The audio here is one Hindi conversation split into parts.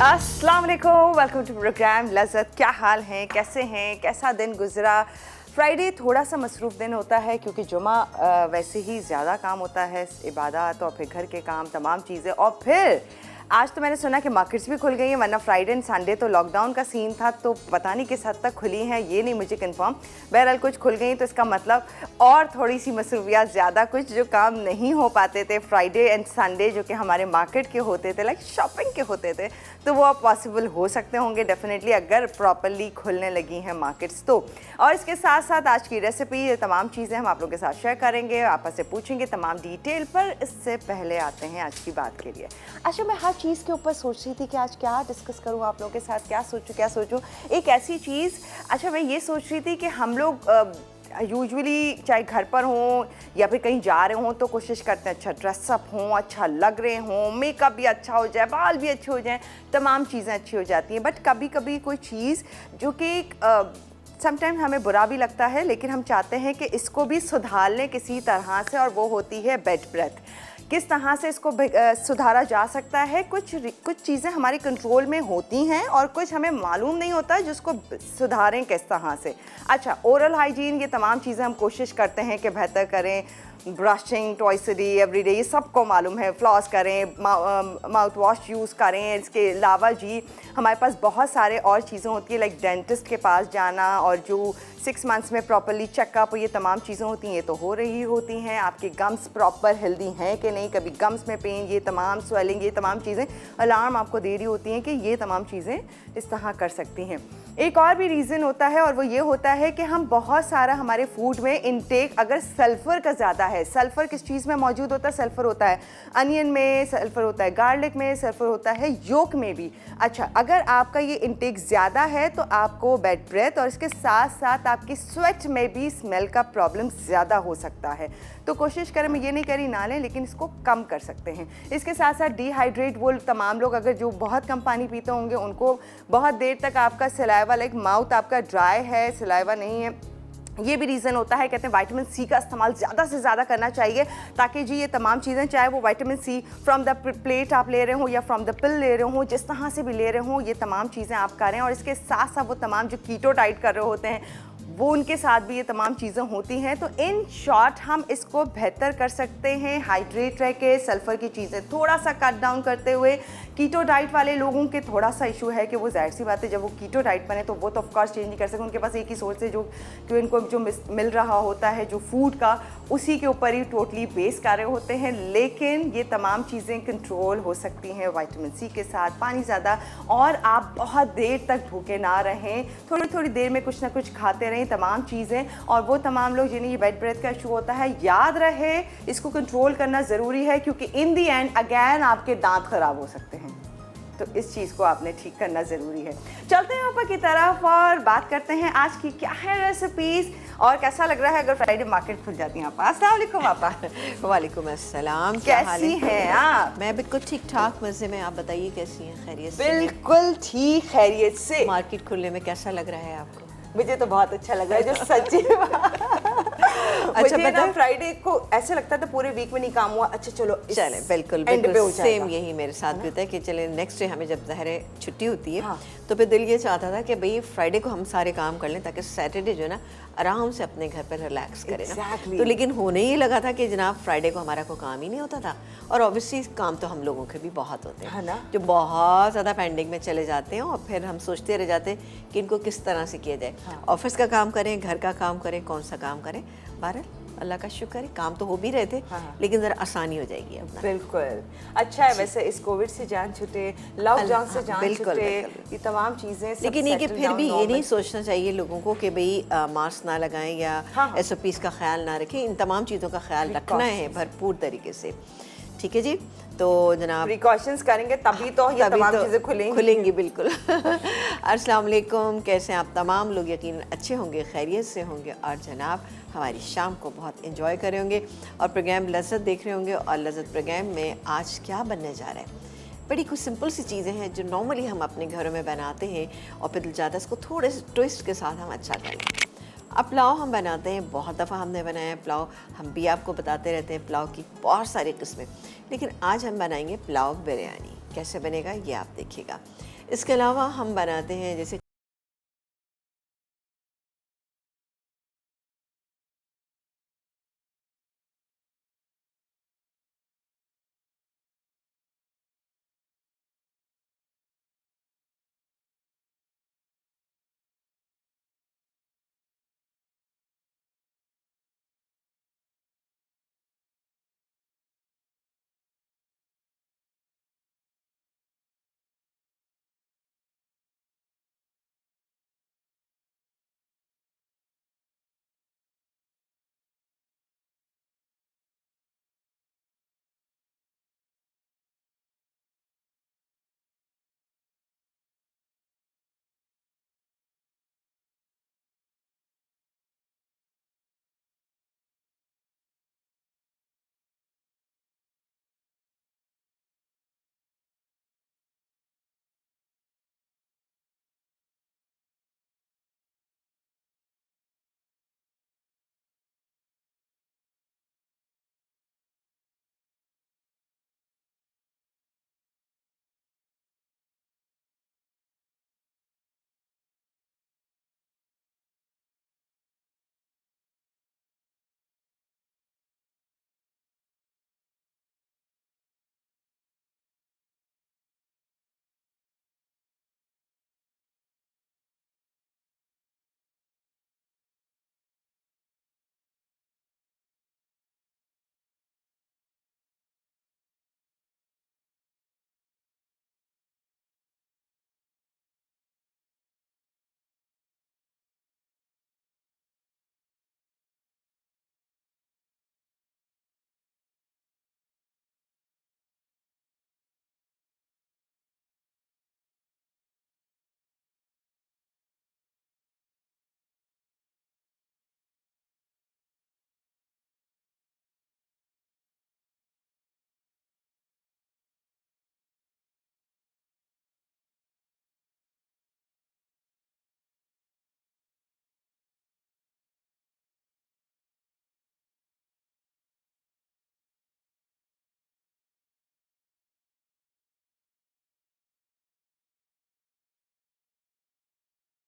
अस्सलाम वालेकुम, वेलकम टू प्रोग्राम लज़्ज़त। क्या हाल हैं, कैसे हैं, कैसा दिन गुजरा? फ्राइडे थोड़ा सा मसरूफ़ दिन होता है क्योंकि जुमा वैसे ही ज़्यादा काम होता है, इबादत और फिर घर के काम तमाम चीज़ें। और फिर आज तो मैंने सुना कि मार्केट्स भी खुल गई हैं, वरना फ्राइडे एंड संडे तो लॉकडाउन का सीन था, तो पता नहीं किस हद तक खुली हैं, ये नहीं मुझे कंफर्म। बहरहाल कुछ खुल गई तो इसका मतलब और थोड़ी सी मसरूफियात ज़्यादा, कुछ जो काम नहीं हो पाते थे फ्राइडे एंड संडे जो कि हमारे मार्केट के होते थे, लाइक शॉपिंग के होते थे, तो वो अब पॉसिबल हो सकते होंगे डेफिनेटली अगर प्रॉपरली खुलने लगी हैं मार्केट्स तो। और इसके साथ साथ आज की रेसिपी, ये तमाम चीज़ें हम आप लोगों के साथ शेयर करेंगे, आपस से पूछेंगे तमाम डिटेल पर। इससे पहले आते हैं आज की बात के लिए। अच्छा, मैं हर चीज़ के ऊपर सोच रही थी कि आज क्या डिस्कस करूँ आप लोगों के साथ, क्या सोचूं। एक ऐसी चीज़, अच्छा मैं ये सोच रही थी कि हम लोग यूजुअली चाहे घर पर हों या फिर कहीं जा रहे हों तो कोशिश करते हैं अच्छा ड्रेसअप हों, अच्छा लग रहे हों, मेकअप भी अच्छा हो जाए, बाल भी अच्छे हो जाएं, तमाम चीज़ें अच्छी हो जाती हैं। बट कभी कभी कोई चीज़ जो कि समटाइम हमें बुरा भी लगता है, लेकिन हम चाहते हैं कि इसको भी सुधार लें किसी तरह से, और वो होती है बेड ब्रेथ। किस तरह से इसको सुधारा जा सकता है। कुछ चीज़ें हमारे कंट्रोल में होती हैं और कुछ हमें मालूम नहीं होता है जिसको सुधारें किस तरह से। अच्छा, ओरल हाइजीन, ये तमाम चीज़ें हम कोशिश करते हैं कि बेहतर करें। Brushing twice a day, everyday, ये सबको मालूम है। फ्लॉस करें, माउथ वॉश यूज़ करें। इसके अलावा जी हमारे पास बहुत सारे और चीज़ें होती हैं, लाइक डेंटिस्ट के पास जाना, और जो 6 मंथ्स में प्रॉपरली चेकअप, ये तमाम चीज़ें होती हैं, ये तो हो रही होती हैं। आपके गम्स प्रॉपर हेल्दी हैं कि नहीं, कभी गम्स में पेन, ये तमाम स्वेलिंग, ये तमाम चीज़ें अलार्म आपको दे रही होती हैं कि ये तमाम चीज़ें इस तरह कर सकती हैं। एक और भी रीज़न होता है, और वो ये होता है कि हम बहुत सारा हमारे फूड में इनटेक, अगर सल्फ़र का ज़्यादा है। सल्फ़र किस चीज़ में मौजूद होता है? सल्फ़र होता है अनियन में, सल्फ़र होता है गार्लिक में, सल्फ़र होता है योक में भी। अच्छा, अगर आपका ये इनटेक ज़्यादा है तो आपको बेड ब्रेथ और इसके साथ साथ आपकी स्वेट में भी स्मेल का प्रॉब्लम ज़्यादा हो सकता है। तो कोशिश करें, मैं ये नहीं कह रही ना लें, लेकिन इसको कम कर सकते हैं। इसके साथ साथ डिहाइड्रेट, वो तमाम लोग अगर जो बहुत कम पानी पीते होंगे उनको बहुत देर तक आपका सलाइवा, लाइक माउथ आपका ड्राई है, सलाइवा नहीं है, ये भी रीज़न होता है। कहते हैं विटामिन सी का इस्तेमाल ज़्यादा से ज़्यादा करना चाहिए, ताकि जी ये तमाम चीज़ें, चाहे वो vitamin C from the plate आप ले रहे हो या फ्रॉम द पिल ले रहे हो, जिस तरह से भी ले रहे हो, ये तमाम चीज़ें आप करें। और इसके साथ साथ वो तमाम जो कीटो डाइट कर रहे होते हैं, वो उनके साथ भी ये तमाम चीज़ें होती हैं। तो इन शॉर्ट हम इसको बेहतर कर सकते हैं हाइड्रेट रह के, सल्फ़र की चीज़ें थोड़ा सा कट डाउन करते हुए। कीटो डाइट वाले लोगों के थोड़ा सा इशू है कि वो जाहिर सी बात है, जब वो कीटो डाइट पर है तो वो तो ऑफकोर्स चेंज नहीं कर सकते, उनके पास एक ही सोर्स है जो इनको जो मिल रहा होता है जो फूड का, उसी के ऊपर ही टोटली बेस कर रहे होते हैं। लेकिन ये तमाम चीज़ें कंट्रोल हो सकती हैं विटामिन सी के साथ, पानी ज़्यादा, और आप बहुत देर तक भूखे ना रहें, थोड़ी थोड़ी देर में कुछ ना कुछ खाते रहें, तमाम चीज़ें। और वो तमाम लोग जिन्हें ये बेड ब्रेथ का इशू होता है, याद रहे इसको कंट्रोल करना ज़रूरी है, क्योंकि इन दी एंड अगैन आपके दांत ख़राब हो सकते हैं। तो इस चीज़ को आपने ठीक करना ज़रूरी है। चलते हैं ऊपर की तरफ और बात करते हैं आज की क्या है रेसिपीज़, और कैसा लग रहा है अगर फ्राइडे मार्केट खुल जाती है। आप अस्सलाम वालेकुम। आपा वालेकुम अस्सलाम। कैसी हैं आप? मैं बिल्कुल ठीक ठाक मज़े में। आप बताइए कैसी हैं? खैरियत से? बिल्कुल ठीक, खैरियत से। मार्केट खुलने में कैसा लग रहा है आपको? मुझे तो बहुत अच्छा लग रहा है, जो सच्ची अच्छा, मुझे ना फ्राइडे को ऐसे लगता था पूरे वीक में नहीं काम हुआ, अच्छा चलो चले, बिल्कुल बिल्कुल सेम यही मेरे साथ भी होता है कि चले नेक्स्ट डे हमें जब ज़ाहिर छुट्टी होती है, हाँ, तो फिर दिल ये चाहता था कि भाई फ्राइडे को हम सारे काम कर लें, ताकि सैटरडे जो है ना आराम से अपने घर पर रिलैक्स करें ना। तो लेकिन होने ही लगा था कि जनाब फ्राइडे को हमारा कोई काम ही नहीं होता था, और ऑब्वियसली काम तो हम लोगों के भी बहुत होते हैं ना, जो बहुत ज़्यादा पेंडिंग में चले जाते हैं, और फिर हम सोचते रह जाते हैं कि इनको किस तरह से किया जाए। ऑफिस का काम करें, घर का काम करें, कौन सा काम करें। बहरहाल अल्लाह का शुक्र है काम तो हो भी रहे थे, हाँ, लेकिन ज़रा आसानी हो जाएगी अब। बिल्कुल अच्छा है। वैसे इस कोविड से जान छूटे, लॉकडाउन से जान छूटे, ये तमाम चीज़ें, लेकिन ये कि फिर भी ये नहीं सोचना चाहिए लोगों को कि भाई मास्क ना लगाएं या SOPs का ख्याल ना रखें। इन तमाम चीज़ों का ख्याल रखना है भरपूर तरीके से, ठीक है जी। तो जनाब प्रिकॉशंस करेंगे तभी तो ये तमाम चीज़ें खुलेंगी बिल्कुल। अस्सलाम वालेकुम, कैसे आप तमाम लोग? यकीन अच्छे होंगे, खैरियत से होंगे, और जनाब हमारी शाम को बहुत एंजॉय कर रहे होंगे और प्रोग्राम लज़्ज़त देख रहे होंगे। और लज़्ज़त प्रोग्राम में आज क्या बनने जा रहा है? बड़ी कुछ सिंपल सी चीज़ें हैं जो नॉर्मली हम अपने घरों में बनाते हैं, और फिर दिल ज़्यादा इसको थोड़े से ट्विस्ट के साथ हम अच्छा कर लें। अब पुलाव हम बनाते हैं, बहुत दफ़ा हमने बनाया है पुलाव, हम भी आपको बताते रहते हैं पुलाव की बहुत सारी किस्में, लेकिन आज हम बनाएंगे पुलाव बिरयानी। कैसे बनेगा ये आप देखिएगा। इसके अलावा हम बनाते हैं जैसे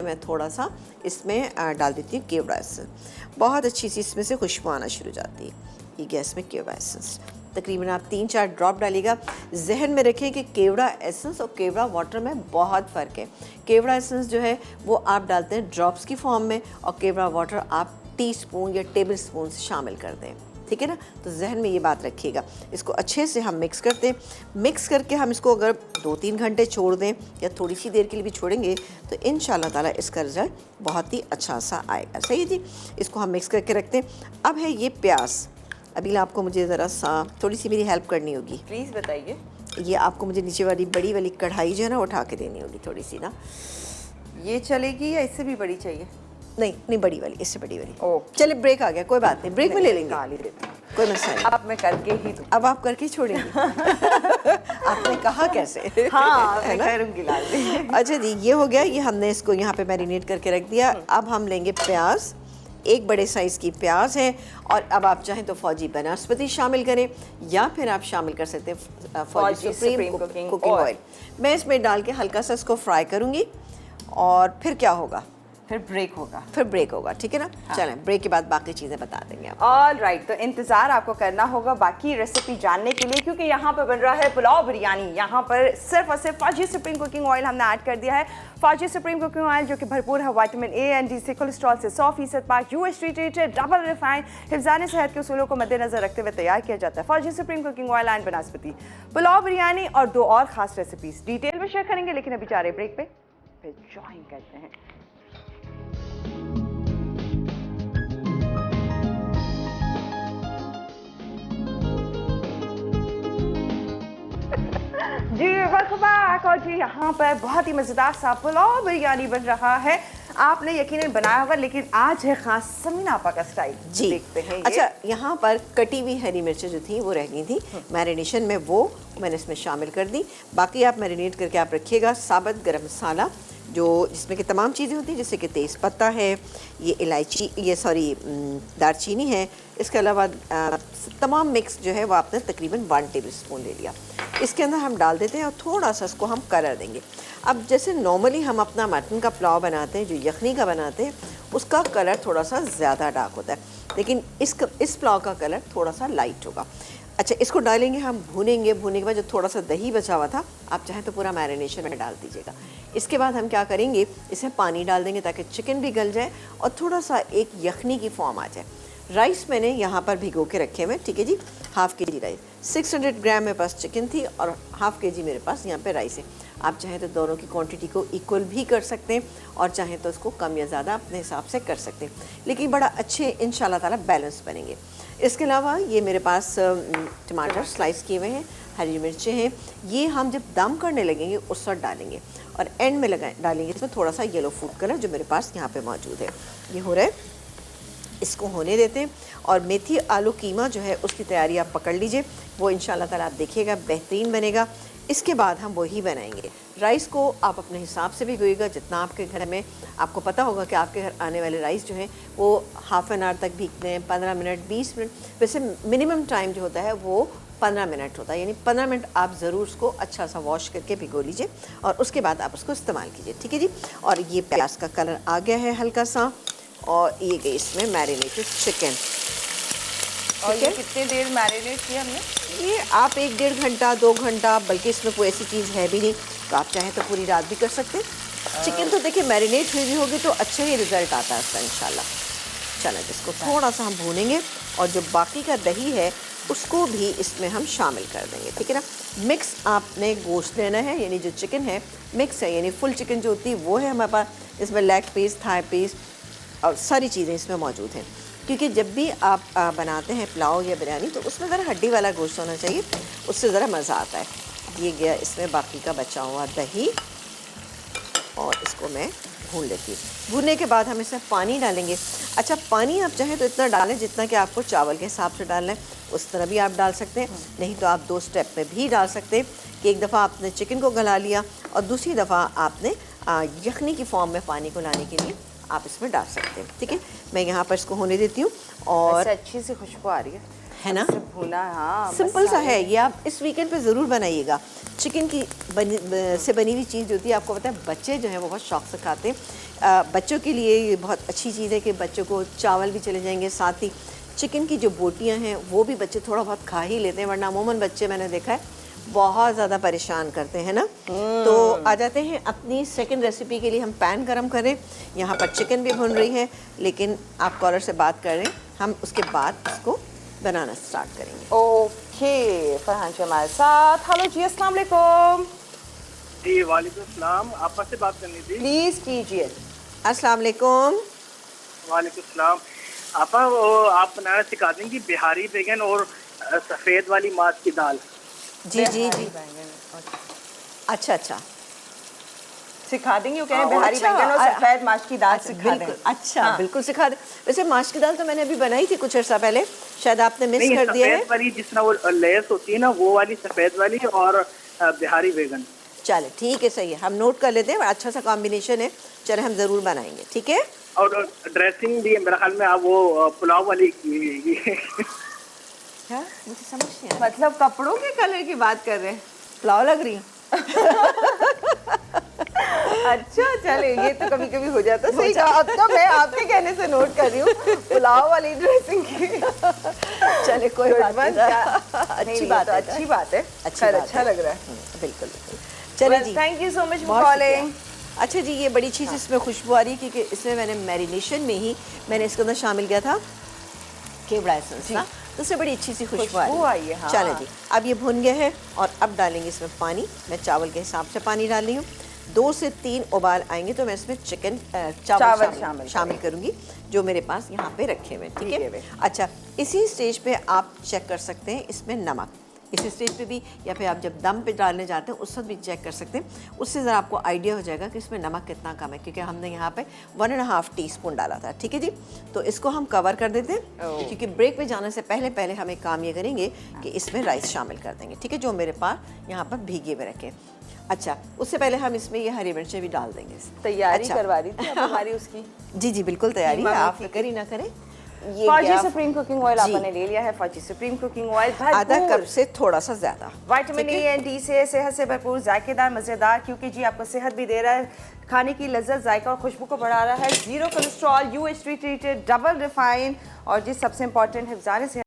मैं थोड़ा सा इसमें डाल देती हूँ केवड़ा एसेंस। बहुत अच्छी सी इसमें से खुशबू आना शुरू हो जाती है। ये गैस में केवड़ा एसेंस तकरीबन आप 3-4 ड्रॉप डालिएगा। जहन में रखें कि केवड़ा एसेंस और केवड़ा वाटर में बहुत फ़र्क है। केवड़ा एसेंस जो है वो आप डालते हैं ड्रॉप्स की फॉर्म में और केवड़ा वाटर आप टीस्पून या टेबल स्पून से शामिल कर दें, ठीक है ना। तो जहन में ये बात रखिएगा। इसको अच्छे से हम मिक्स करते हैं। मिक्स करके हम इसको अगर 2-3 घंटे छोड़ दें या थोड़ी सी देर के लिए भी छोड़ेंगे तो इंशाल्लाह ताला इसका रिज़ल्ट बहुत ही अच्छा सा आएगा। सही जी, इसको हम मिक्स करके रखते हैं। अब है ये प्याज। अभी आपको मुझे ज़रा सा थोड़ी सी मेरी हेल्प करनी होगी। प्लीज़ बताइए। ये आपको मुझे नीचे वाली बड़ी वाली कढ़ाई जो है ना उठा के देनी होगी थोड़ी सी ना। ये चलेगी या इससे भी बड़ी चाहिए? नहीं बड़ी वाली, इससे बड़ी वाली। ओके। चलिए ब्रेक आ गया, कोई बात नहीं, ब्रेक में ले लेंगे, कोई मसला नहीं। अब मैं करके ही दूँ। अब आप करके छोड़ेंगे। आपने कहा कैसे? हाँ, मैं करूँगी लाज़िम। अच्छा जी, ये हो गया। ये हमने इसको यहाँ पे मैरिनेट करके रख दिया। अब हम लेंगे प्याज। एक बड़े साइज़ की प्याज है और अब आप चाहें तो फौजी बनस्पति शामिल करें या फिर आप शामिल कर सकते हैं फौजी सुप्रीम कुकिंग ऑयल। मैं इसमें डाल के हल्का सा इसको फ्राई करूँगी और फिर क्या होगा? फिर ब्रेक होगा, ठीक है ना। हाँ। चलें, ब्रेक के बाद बाकी चीज़ें बता देंगे आप। ऑल राइट, तो इंतज़ार आपको करना होगा बाकी रेसिपी जानने के लिए, क्योंकि यहाँ पर बन रहा है पुलाव बिरयानी। यहाँ पर सिर्फ और सिर्फ फौजी सुप्रीम कुकिंग ऑयल हमने ऐड कर दिया है। फौजी सुप्रीम कुकिंग ऑयल जो कि भरपूर है विटामिन ए एंड डी से, कोलेस्ट्रॉल से 100% पाक, यूएस ट्रीटेड, डबल रिफाइंड, हिफ्ज़ान सेहत के उसूलों को मद्देनजर रखते हुए तैयार किया जाता है। फौजी सुप्रीम कुकिंग ऑयल एंड बनस्पति पुलाव बिरयानी और 2 और खास रेसिपीज डिटेल में शेयर करेंगे, लेकिन अभी जा रहे ब्रेक पे, फिर ज्वाइन करते हैं। जी वेलकम बैक। और जी यहाँ पर बहुत ही मज़ेदार सा पुलाव बिरयानी बन रहा है। आपने यकीनन बनाया होगा, लेकिन आज है खास समीना आपा का स्टाइल। जी देखते हैं ये। अच्छा, यहाँ पर कटी हुई हरी मिर्चें जो थी वो रह गई थी मैरिनेशन में, वो मैंने इसमें शामिल कर दी। बाकी आप मैरिनेट करके आप रखिएगा। साबुत गरम मसाला जो जिसमें कि तमाम चीज़ें होती हैं, जैसे कि तेज़ पत्ता है, ये इलायची, ये दारचीनी है। इसके अलावा तमाम मिक्स जो है वो आपने तकरीबन 1 टेबल स्पून ले लिया। इसके अंदर हम डाल देते हैं और थोड़ा सा इसको हम कलर देंगे। अब जैसे नॉर्मली हम अपना मटन का पुलाव बनाते हैं, जो यखनी का बनाते हैं, उसका कलर थोड़ा सा ज़्यादा डार्क होता है, लेकिन इस पुलाव का कलर थोड़ा सा लाइट होगा। अच्छा, इसको डालेंगे हम, भूनेंगे। भूनने के बाद जो थोड़ा सा दही बचा हुआ था, आप चाहें तो पूरा मैरिनेशन में डाल दीजिएगा। इसके बाद हम क्या करेंगे, इसमें पानी डाल देंगे ताकि चिकन भी गल जाए और थोड़ा सा एक यखनी की फॉर्म आ जाए। राइस मैंने यहाँ पर भिगो के रखे हुए, ठीक है जी, हाफ़ के जी राइस। 600 ग्राम मेरे पास चिकन थी और हाफ़ के जी मेरे पास यहाँ पे राइस है। आप चाहें तो दोनों की क्वांटिटी को इक्वल भी कर सकते हैं और चाहें तो उसको कम या ज़्यादा अपने हिसाब से कर सकते हैं, लेकिन बड़ा अच्छे इंशाल्लाह ताला बैलेंस बनेंगे। इसके अलावा ये मेरे पास टमाटर स्लाइस किए हुए हैं, हरी मिर्चें हैं। ये हम जब दम करने लगेंगे उस वक्त डालेंगे और एंड में डालेंगे इसमें थोड़ा सा येलो फूड कलर जो मेरे पास यहाँ पे मौजूद है। ये हो रहा है, इसको होने देते हैं। और मेथी आलू कीमा जो है उसकी तैयारी आप पकड़ लीजिए, वो इंशाल्लाह ताला आप देखिएगा बेहतरीन बनेगा। इसके बाद हम वही बनाएंगे। राइस को आप अपने हिसाब से भी भीगोइएगा, जितना आपके घर में, आपको पता होगा कि आपके घर आने वाले राइस जो हैं वो हाफ़ एन आवर तक भीगते हैं, 15 मिनट 20 मिनट, वैसे मिनिमम टाइम जो होता है वो 15 मिनट होता है, यानी 15 मिनट आप ज़रूर उसको अच्छा सा वॉश करके भिगो लीजिए और उसके बाद आप उसको इस्तेमाल कीजिए, ठीक है जी। और ये प्याज का कलर आ गया है हल्का सा, और ये गई इसमें मैरिनेटेड चिकन। और ये कितने देर मैरिनेट किया हमने? ये आप 1-1.5 घंटा 2 घंटा, बल्कि इसमें कोई ऐसी चीज़ है भी नहीं, तो आप चाहें तो पूरी रात भी कर सकते हैं। चिकन तो देखिए मैरिनेट हुई भी होगी तो अच्छा ही रिज़ल्ट आता है उसका इंशाल्लाह। चलें, इसको थोड़ा सा हम भूनेंगे और जो बाकी का दही है उसको भी इसमें हम शामिल कर देंगे, ठीक है ना। मिक्स आपने गोश्त लेना है, यानी जो चिकन है मिक्स है, यानी फुल चिकन जो होती है वो है हमारे पास। इसमें लेग पीस, थाई पीस और सारी चीज़ें इसमें मौजूद हैं, क्योंकि जब भी आप बनाते हैं पुलाव या बिरयानी तो उसमें ज़रा हड्डी वाला गोश्त होना चाहिए, उससे ज़रा मज़ा आता है। ये गया इसमें बाकी का बचा हुआ दही और इसको मैं भून लेती हूँ। भूनने के बाद हम इसमें पानी डालेंगे। अच्छा, पानी आप चाहें तो इतना डालें जितना कि आपको चावल के हिसाब से डालना है, उस तरह भी आप डाल सकते हैं। नहीं तो आप 2 स्टेप में भी डाल सकते हैं कि एक दफ़ा आपने चिकन को गला लिया और दूसरी दफ़ा आपने यखनी की फॉर्म में पानी को लाने के लिए आप इसमें डाल सकते हैं, ठीक है। मैं यहाँ पर इसको होने देती हूँ और अच्छी सी खुशबू आ रही है ना, भुना। हाँ, सिंपल सा है ये, आप इस वीकेंड पे ज़रूर बनाइएगा। चिकन की से बनी हुई चीज़ होती है, आपको पता है बच्चे जो हैं वो बहुत शौक़ से खाते हैं। बच्चों के लिए ये बहुत अच्छी चीज़ है कि बच्चों को चावल भी चले जाएंगे, साथ ही चिकन की जो बोटियाँ हैं वो भी बच्चे थोड़ा बहुत खा ही लेते हैं, वरना अमूमन बच्चे मैंने देखा है बहुत ज़्यादा परेशान करते हैं ना। तो आ जाते हैं अपनी सेकंड रेसिपी के लिए। हम पैन गरम करें, यहाँ पर चिकन भी भुन रही है, लेकिन आप कॉलर से बात कर रहे हैं, हम उसके बाद इसको बनाना स्टार्ट करेंगे। ओके, फरहान जी हमारे साथ। हेलो जी, अस्सलाम वालेकुम। जी वालेकुम सलाम, आपस से बात करनी थी। प्लीज़ कीजिए। अस्सलाम वालेकुम। वालेकुम सलाम। आपा वो आप बनाना सिखा देंगी बिहारी बैगन और सफ़ेद वाली माछ की दाल। जी जी जी, अच्छा अच्छा, सिखा देंगे, वो कह रहे हैं बिहारी बैंगन और सफ़ेद माश की दाल सिखा दें। अच्छा हाँ। बिल्कुल सिखा दें। वैसे माश की दाल तो मैंने अभी बनाई थी कुछ अर्सा पहले, शायद आपने मिस कर दिया है। वाली जिस तरह वो लेस होती है ना, वो वाली सफ़ेद वाली और बिहारी बैगन। चले ठीक है, सही है, हम नोट कर लेते हैं, अच्छा सा कॉम्बिनेशन है। चले हम ज़रूर बनाएंगे, ठीक है। और ड्रेसिंग भी मेरे ख्याल में आप वो पुलाव वाली हाँ, मुझे समझ नहीं आया। मतलब कपड़ों के कलर की बात कर रहे हैं? पुलाव लग रही है। अच्छा, चले, ये तो कभी कभी हो जाता है। सही कहा, अब तो मैं आपके कहने से नोट कर रही हूँ पुलाव वाली ड्रेसिंग की। चले कोई बात नहीं, अच्छी बात है, अच्छी बात है, अच्छा लग रहा है। बिल्कुल। चले जी, thank you so much for calling. अच्छा जी, ये बड़ी अच्छी इसमें खुशबू आ रही है, क्योंकि इसमें मैंने मैरिनेशन में ही मैंने इसके अंदर शामिल किया था केवड़ा एसेंस ना, तो उससे बड़ी अच्छी सी खुशबू आई है। हाँ। चलें जी, अब ये भुन गया है और अब डालेंगे इसमें पानी। मैं चावल के हिसाब से पानी डाल रही हूँ। 2 से 3 उबाल आएंगे तो मैं इसमें चिकन चावल शामिल करूँगी जो मेरे पास यहाँ पे रखे हुए, ठीक है। अच्छा, इसी स्टेज पे आप चेक कर सकते हैं इसमें नमक, इसी स्टेज पे भी, या फिर आप जब दम पे डालने जाते हैं उस वक्त भी चेक कर सकते हैं। उससे ज़रा आपको आइडिया हो जाएगा कि इसमें नमक कितना कम है, क्योंकि हमने यहाँ पे 1.5 टीस्पून डाला था, ठीक है जी। तो इसको हम कवर कर देते हैं, क्योंकि ब्रेक पे जाने से पहले हम एक काम ये करेंगे कि इसमें राइस शामिल कर देंगे, ठीक है, जो मेरे पास यहाँ पर भीगे हुए रखे। अच्छा, उससे पहले हम इसमें ये हरी मिर्चें भी डाल देंगे। तैयारी करवा रही थी हमारी उसकी। जी जी बिल्कुल तैयारी है, आप फिक्र ही ना करें। ये फौजी गया सुप्रीम कुकिंग ऑयल जी। आपने ले लिया है, फौजी सुप्रीम कुकिंग ऑयल आधा भरपूर कप से थोड़ा सा ज़्यादा। विटामिन ई एंड डी से सेहत से भरपूर, जायकेदार, मज़ेदार, क्योंकि जी आपको सेहत भी दे रहा है, खाने की लज्जत, जायका और खुशबू को बढ़ा रहा है, zero cholesterol, UHT treated, double refine, और जी सबसे इंपॉर्टेंट हिफ्ज़ान सेहत।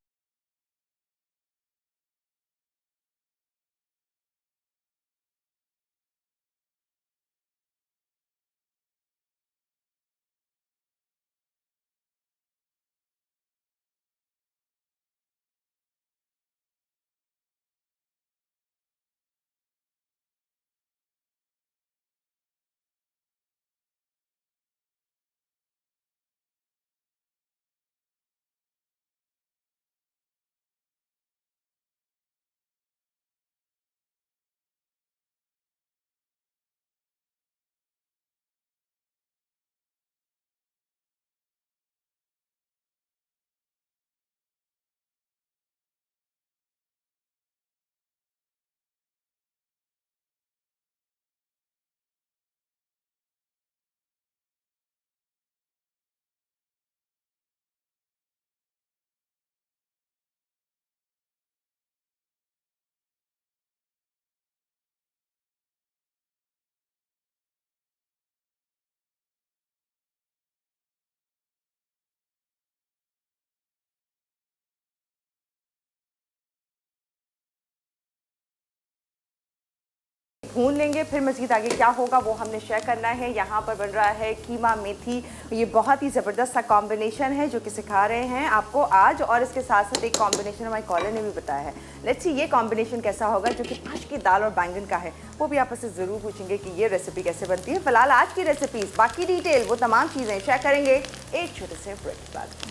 भून लेंगे, फिर मज़ीद आगे क्या होगा वो हमने शेयर करना है। यहाँ पर बन रहा है कीमा मेथी, ये बहुत ही ज़बरदस्त सा कॉम्बिनेशन है जो कि सिखा रहे हैं आपको आज, और इसके साथ साथ एक कॉम्बिनेशन हमारे कॉलर ने भी बताया है। लेट्स सी ये कॉम्बिनेशन कैसा होगा जो कि आज की दाल और बैंगन का है, वो भी आपसे ज़रूर पूछेंगे कि ये रेसिपी कैसे बनती है। फिलहाल आज की रेसिपीज़, बाकी डिटेल, वो तमाम चीज़ें शेयर करेंगे एक छोटे से ब्रेक के बाद।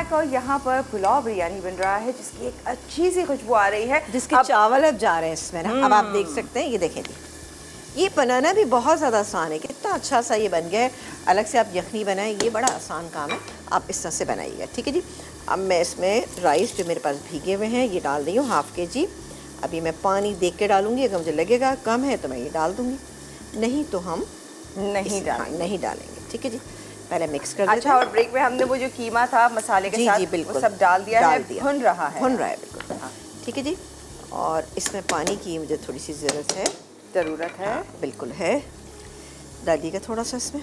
बैक, और यहाँ पर पुलाव बिरयानी बन रहा है जिसकी एक अच्छी सी खुशबू आ रही है, जिसके चावल अब जा रहे हैं इसमें ना। अब आप देख सकते हैं, ये देखें जी, ये बनाना भी बहुत ज़्यादा आसान है, कितना अच्छा सा ये बन गया है। अलग से आप यखनी बनाएं, ये बड़ा आसान काम है, आप इस तरह से बनाइएगा, ठीक है जी। अब मैं इसमें राइस जो मेरे पास भीगे हुए हैं ये डाल रही हूँ, हाफ़ kg। अभी मैं पानी देख के डालूंगी, अगर मुझे लगेगा कम है तो मैं ये डाल दूँगी, नहीं तो हम नहीं डालेंगे, ठीक है जी। पहले मिक्स कर देते हैं। अच्छा, और ब्रेक में हमने वो जो कीमा था मसाले के साथ, बिल्कुल वो सब डाल दिया है, भुन रहा है बिल्कुल, हाँ ठीक है जी। और इसमें पानी की मुझे थोड़ी सी ज़रूरत है, बिल्कुल है, डालिएगा थोड़ा सा इसमें।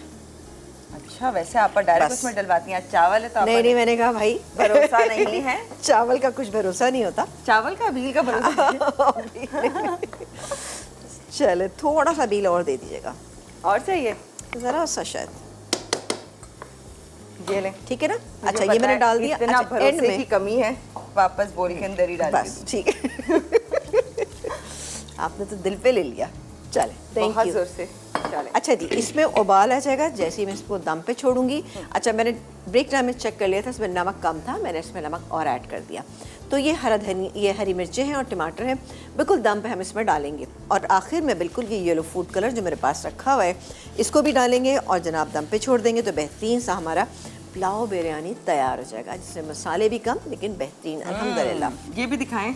अच्छा, वैसे आप डायरेक्ट उसमें डलवाती हैं, चावल है तो नहीं, मैंने कहा भाई भरोसा नहीं है, चावल का कुछ भरोसा नहीं होता, चावल का बील का भरोसा। चले थोड़ा सा बील और दे दीजिएगा, और चाहिए ज़रा सा शायद, ये लें, ठीक है ना। अच्छा, ये मैंने डाल दिया। इतना अच्छा, भरोसे की कमी है, वापस बोल के अंदर ही डाल बस, ठीक है। आपने तो दिल पे ले लिया, चले, बहुत जोर से चले। अच्छा जी, इसमें उबाल आ जाएगा जैसे ही मैं इसको दम पे छोड़ूंगी। अच्छा, मैंने ब्रेक टाइम में चेक कर लिया था, इसमें नमक कम था, मैंने इसमें नमक और ऐड कर दिया। तो ये ये हरी मिर्चें हैं और टमाटर हैं, बिल्कुल दम पे हम इसमें डालेंगे। और आखिर में बिल्कुल ये येलो फूड कलर जो मेरे पास रखा हुआ है इसको भी डालेंगे, और जनाब दम पे छोड़ देंगे तो बेहतरीन सा हमारा पुलाव बिरयानी तैयार हो जाएगा, जिसमें मसाले भी कम लेकिन बेहतरीन, अल्हम्दुलिल्लाह। ये भी दिखाएं।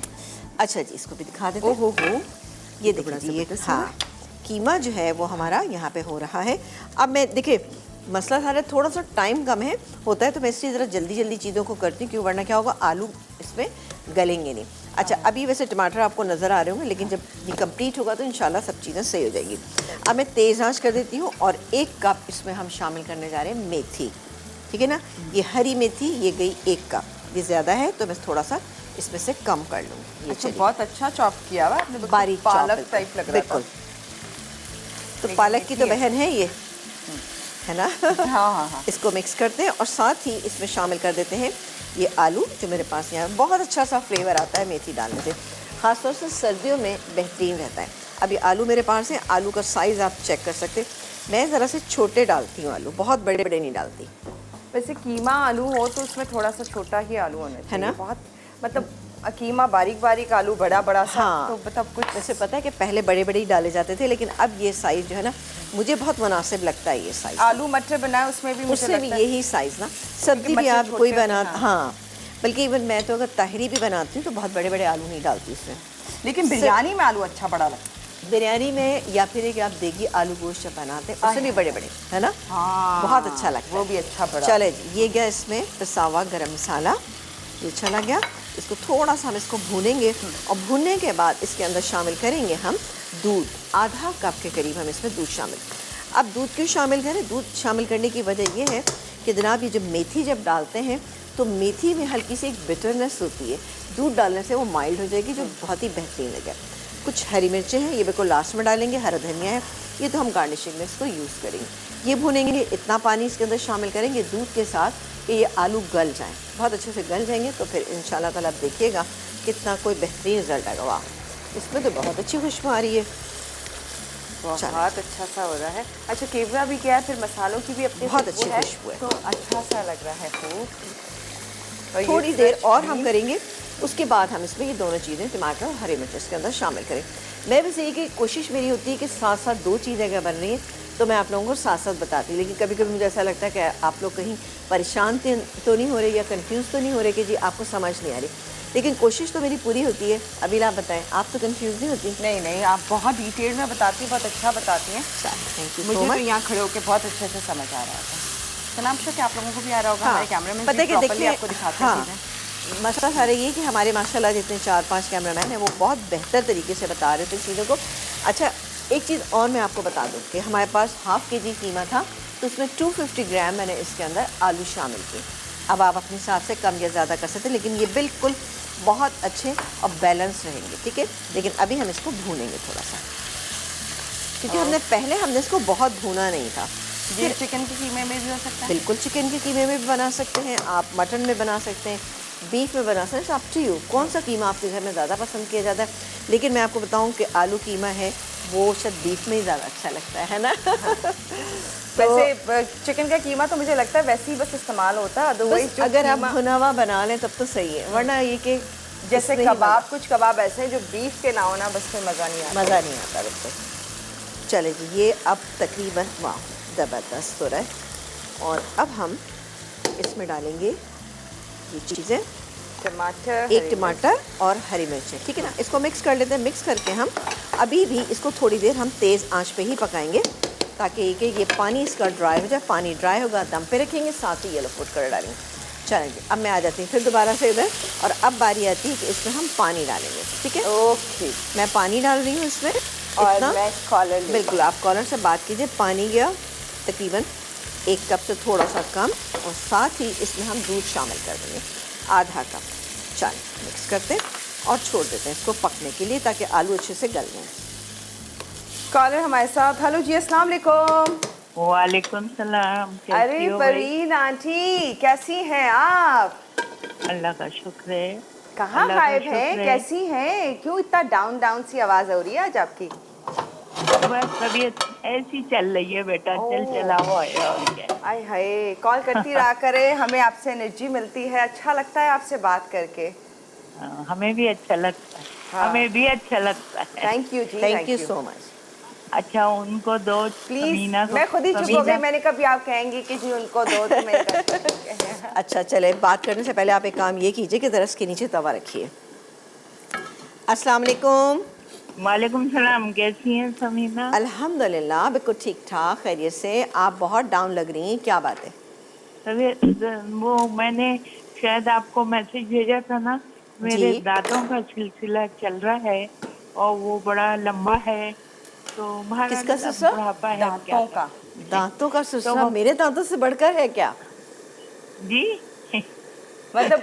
अच्छा जी, इसको भी दिखा देते हैं। ओहो हो, ये देखिए, ये हाँ कीमा जो है वो हमारा यहाँ पे हो रहा है। अब मैं देखिए, मसला सारा थोड़ा सा टाइम कम है होता है, तो मैं इसलिए ज़रा जल्दी चीज़ों को करती हूँ, क्यों वरना क्या होगा, आलू इसमें गलेंगे नहीं। अच्छा, अभी वैसे टमाटर आपको नज़र आ रहे होंगे, लेकिन जब ये कंप्लीट होगा तो इंशाल्लाह सब चीज़ें सही हो जाएगी। अब मैं तेज़ आंच कर देती हूँ, और 1 कप इसमें हम शामिल करने जा रहे हैं मेथी, ठीक है ना। ये हरी मेथी, ये गई 1 कप, ये ज़्यादा है तो मैं थोड़ा सा इसमें से कम कर लूँगी। अच्छा, बहुत अच्छा चॉप किया हुआ आपने, बारीक पालक टाइप लग रहा था। तो पालक की तो बहन है ये, है ना। हाँ। इसको मिक्स करते हैं, और साथ ही इसमें शामिल कर देते हैं ये आलू जो मेरे पास यहाँ, बहुत अच्छा सा फ्लेवर आता है मेथी डालने से, ख़ासतौर से सर्दियों में बेहतरीन रहता है। अब ये आलू मेरे पास है, आलू का साइज़ आप चेक कर सकते हैं, मैं ज़रा से छोटे डालती हूँ आलू, बहुत बड़े नहीं डालती। वैसे कीमा आलू हो तो उसमें थोड़ा सा छोटा ही आलू होना चाहिए, है ना। बहुत मतलब कीमा बारीक आलू बड़ा सा, हाँ, तो मतलब कुछ वैसे पता है कि पहले बड़े ही डाले जाते थे, लेकिन अब ये साइज़ जो है ना मुझे बहुत मुनासिब लगता है। ये साइज़ आलू मटर बनाए उसमें भी मुझे लगता है यही साइज़ ना, सब्जी भी आप कोई बना, हाँ, बल्कि इवन मैं तो अगर ताहरी भी बनाती हूँ तो बहुत बड़े आलू नहीं डालती उसमें, लेकिन बिरयानी में आलू अच्छा बड़ा लगता है। बिरयानी में या फिर एक आप देगी आलू गोश्त जब बनाते हैं उससे भी बड़े बड़े, है ना? हाँ, बहुत अच्छा लगता है, वो भी अच्छा बड़ा। चले जी, ये गया इसमें पिसा हुआ गरम मसाला, ये चला गया। इसको थोड़ा सा हम इसको भूनेंगे और भूनने के बाद इसके अंदर शामिल करेंगे हम दूध, आधा कप के करीब हम इसमें दूध शामिल। अब दूध क्यों शामिल करें? दूध शामिल करने की वजह ये है कि जनाब ये जब मेथी जब डालते हैं तो मेथी में हल्की सी एक बिटरनेस होती है, दूध डालने से वो माइल्ड हो जाएगी, जो बहुत ही बेहतरीन लगे। कुछ हरी मिर्चें हैं, ये बिल्कुल लास्ट में डालेंगे, हरा धनिया है, ये तो हम गार्निशिंग में इसको यूज़ करेंगे। ये भूनेंगे, इतना पानी इसके अंदर शामिल करेंगे दूध के साथ कि ये आलू गल जाएँ, बहुत अच्छे से गल जाएंगे। तो फिर इंशाल्लाह ताला आप देखिएगा कितना कोई बेहतरीन रिजल्ट आएगा। वाह, इसमें तो बहुत अच्छी खुशबू आ रही है, बहुत अच्छा सा हो रहा है। अच्छा, केवड़ा भी क्या है, फिर मसालों की भी अपनी बहुत अच्छी खुशबू है, तो अच्छा सा लग रहा है खूब। और थोड़ी देर और हम करेंगे, उसके बाद हम इसमें ये दोनों चीज़ें टमाटर और हरी मिर्च इसके अंदर शामिल करें। मैं बस ये कि कोशिश मेरी होती है कि साथ साथ दो चीज़ें अगर बन रही हैं तो मैं आप लोगों को साथ साथ बताती हूँ, लेकिन कभी कभी मुझे ऐसा लगता है कि आप लोग कहीं परेशान तो नहीं हो रहे या कंफ्यूज तो नहीं हो रहे कि जी आपको समझ नहीं आ रही, लेकिन कोशिश तो मेरी पूरी होती है। अभी आप बताएं, आप तो कंफ्यूज नहीं होती? नहीं नहीं, आप बहुत डिटेल में बताती हैं, बहुत अच्छा बताती हैं। Thank you. मुझे तो यहाँ खड़े होकर बहुत अच्छे से समझ आ रहा था। सलाम शुक्र कि आप लोगों को भी आ रहा होगा। हमारे कैमरे में पता है कि देखिए आपको दिखाते हैं चीज़ें। मसला सारा ये कि हमारे माशाल्लाह जितने 4-5 कैमरामैन हैं वो बहुत बेहतर तरीके से बता रहे थे चीज़ों को। अच्छा, एक चीज़ और मैं आपको बता दूँ कि हमारे पास हाफ़ केजी कीमा था, तो उसमें 250 ग्राम मैंने इसके अंदर आलू शामिल किए। अब आप अपने हिसाब से कम या ज़्यादा कर सकते हैं, लेकिन ये बिल्कुल बहुत अच्छे और बैलेंस रहेंगे, ठीक है। लेकिन अभी हम इसको भूनेंगे थोड़ा सा, क्योंकि हमने इसको बहुत भूना नहीं था। ये चिकन के कीमे में भी हो सकता है? बिल्कुल, चिकन के कीमे में भी बना सकते हैं आप, मटन में बना सकते हैं, बीफ में बना सकते हैं, अप टू यू कौन सा कीमा आपके घर में ज़्यादा पसंद किया जाता है। लेकिन मैं आपको बताऊं कि आलू कीमा है वो शायद बीफ में ही ज़्यादा अच्छा लगता है ना। वैसे चिकन का कीमा तो मुझे लगता है वैसे ही बस इस्तेमाल होता है, अदरवाइज अगर आप भुना हुआ बना लें तब तो सही है, वरना ये कि जैसे कबाब, कुछ कबाब ऐसे हैं जो बीफ के ना हो ना, बस में मज़ा नहीं आता। बिल्कुल। चले जी, ये अब तकरीबन वाह ज़बरदस्त हो रहा है। और अब हम इसमें डालेंगे ये चीज़ें, टमाटर, एक टमाटर और हरी मिर्चें, ठीक है ना। इसको मिक्स कर लेते हैं। मिक्स करके हम अभी भी इसको थोड़ी देर हम तेज़ आंच पे ही पकाएंगे, ताकि ये पानी इसका ड्राई हो जाए। पानी ड्राई होगा, दम पे रखेंगे, साथ ही येलो फूड कलर डालेंगे। चलेंगे, अब मैं आ जाती हूँ फिर दोबारा से इधर, और अब बारी आती है कि इसमें हम पानी डालेंगे, ठीक है। ओके, मैं पानी डाल रही हूँ इसमें, और मैं कॉलर, बिल्कुल आप कॉलर से बात कीजिए। पानी गया तकरीबन 1 कप से थोड़ा सा कम, और साथ ही इसमें हम दूध शामिल कर देंगे, आधा कप। चल मिक्स करते हैं और छोड़ देते हैं इसको पकने के लिए, ताकि आलू अच्छे से गल जाएं। कॉलर हमारे साथ। हेलो जी, अस्सलाम वालेकुम। वालेकुम सलाम। अरे परवीन आंटी, कैसी हैं आप? अल्लाह का शुक्र है। कहाँ गायब हैं, कैसी हैं? क्यों इतना डाउन डाउन सी आवाज़ हो रही है आज आपकी? बस तबीयत ऐसी चल रही है बेटा, चल चला हुआ है और क्या। आय हाय, कॉल करती रहा करे, हमें आपसे एनर्जी मिलती है, अच्छा लगता है आपसे बात करके। हमें भी अच्छा लगता है, हाँ। हमें भी अच्छा लगता है। थैंक यू जी, थैंक यू सो मच। अच्छा, उनको दो प्लीज। मैं खुद ही चुप हो गई, मैंने कभी आप कहेंगी कि जी उनको दो तो मैं अच्छा चले, बात करने से पहले आप एक काम ये कीजिए कि दरस के नीचे तवा रखिए। अस्सलाम वालेकुम। वालेकुम सलाम, कैसी हैं समीना? अल्हम्दुलिल्लाह बिल्कुल ठीक ठाक, खैरियत से। आप बहुत डाउन लग रही हैं, क्या बात है? तबीयत वो मैंने शायद आपको मैसेज भेजा था ना, मेरे दांतों का सिलसिला चल रहा है और वो बड़ा लंबा है, तो किसका सिलसिला? दांतों का। दांतों का सिलसिला मेरे दांतों से बढ़कर है क्या जी? मतलब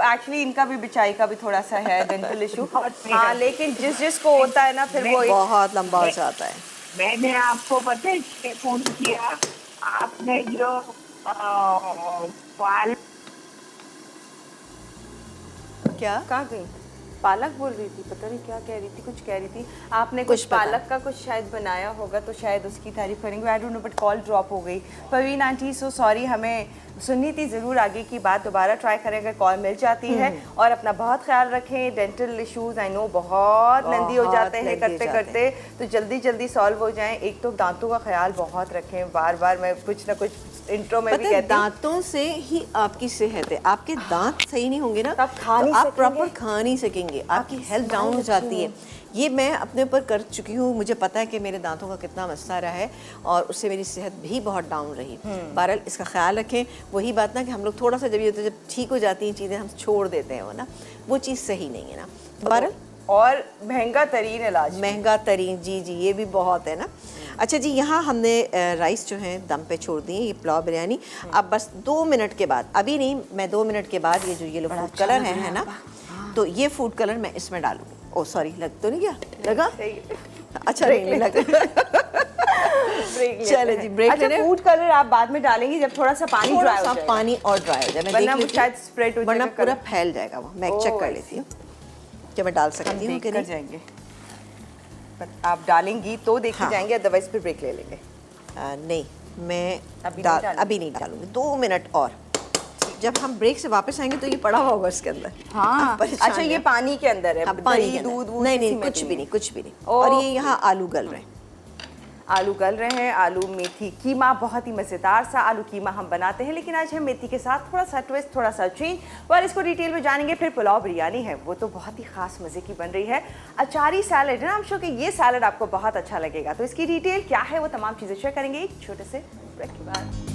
एक्चुअली इनका भी बिचाई का भी थोड़ा सा है डेंटल इशू। हाँ, लेकिन जिसको होता है ना फिर वो बहुत लंबा हो जाता है। मैंने आपको पता है इसलिए फोन किया, आपने जो क्या कहाँ गई? पालक बोल रही थी, पता नहीं क्या कह रही थी, कुछ कह रही थी आपने, कुछ पालक का कुछ शायद बनाया होगा, तो शायद उसकी तारीफ करेंगे। I don't know, but call drop हो गई। परवीन आंटी सो सॉरी, हमें सुननी थी, ज़रूर आगे की बात दोबारा ट्राई करें अगर कॉल मिल जाती है। और अपना बहुत ख्याल रखें। डेंटल इश्यूज़ आई नो बहुत लंदी हो जाते हैं करते करते, तो जल्दी जल्दी सॉल्व हो जाएं। एक तो दांतों का ख्याल बहुत रखें, बार बार मैं कुछ ना कुछ इंट्रो में भी पता है, कहती हूँ। दांतों से ही आपकी सेहत है। आपके दांत सही नहीं होंगे ना, तब खा नहीं तो आप सकेंगे। प्रॉपर खा नहीं सकेंगे, आपकी हेल्थ डाउन हो जाती है। ये मैं अपने ऊपर कर चुकी हूँ, मुझे पता है कि मेरे दांतों का कितना मसला रहा है और उससे मेरी सेहत भी बहुत डाउन रही। बहरहाल इसका ख्याल रखें। वही बात ना कि हम लोग थोड़ा सा जब ठीक हो जाती हैं चीज़ें हम छोड़ देते हैं, वो ना वो चीज़ सही नहीं है ना। तो बहरहाल और महंगा तरीन इलाज, महंगा तरीन, जी जी ये भी बहुत है ना। अच्छा जी, यहाँ हमने राइस जो है दम पे छोड़ दिए, ये पुलाव बिरयानी। अब बस 2 मिनट के बाद, अभी नहीं, मैं 2 मिनट के बाद ये जो येलो फूड कलर है ना, तो ये फूड कलर मैं इसमें डालूंगी। ओ सॉरी, लग तो नहीं गया? लगा? अच्छा नहीं लगा। चले जी, ब्रेक अच्छा, ले फूड कलर आप बाद में डालेंगी जब थोड़ा सा पानी थोड़ा ड्राई हो सा जाएगा। पानी और ड्राई हो जाए, मैं वरना देख वो लेती शायद हूँ, spread हो वरना जाएगा पूरा कलर। फैल जाएगा वो। मैं ओह, चेक कर I लेती हूँ कि मैं डाल सकती हूँ कि देख कर नहीं। जाएंगे, पर आप डालेंगी तो देख के हाँ। जाएंगे, अदरवाइज फिर ब्रेक ले लेंगे। नहीं, मैं अभी नहीं डालूंगी। अभी नहीं डालूंगी, 2 मिनट और। जब हम ब्रेक से वापस आएंगे तो ये पड़ा हुआ होगा इसके अंदर। हाँ, परेशान अच्छा, ये है। पानी के अंदर है, हाँ, पानी दही के अंदर। दूध वूध नहीं किसी नहीं, में कुछ भी नहीं, कुछ भी नहीं। ओके। और ये यहाँ आलू गल रहे हैं। आलू गल रहे हैं, आलू मेथी कीमा, बहुत ही मज़ेदार सा आलू कीमा हम बनाते हैं, लेकिन आज हम मेथी के साथ थोड़ा सा ट्विस्ट, थोड़ा सा चेंज, और इसको डिटेल में जानेंगे। फिर पुलाव बिरयानी है, वो तो बहुत ही खास मज़े की बन रही है। अचारी सैलड है ना, हम श्योर कि ये सैलड आपको बहुत अच्छा लगेगा। तो इसकी डिटेल क्या है, वो तमाम चीज़ें शेयर करेंगे एक छोटे से ब्रेक के बाद।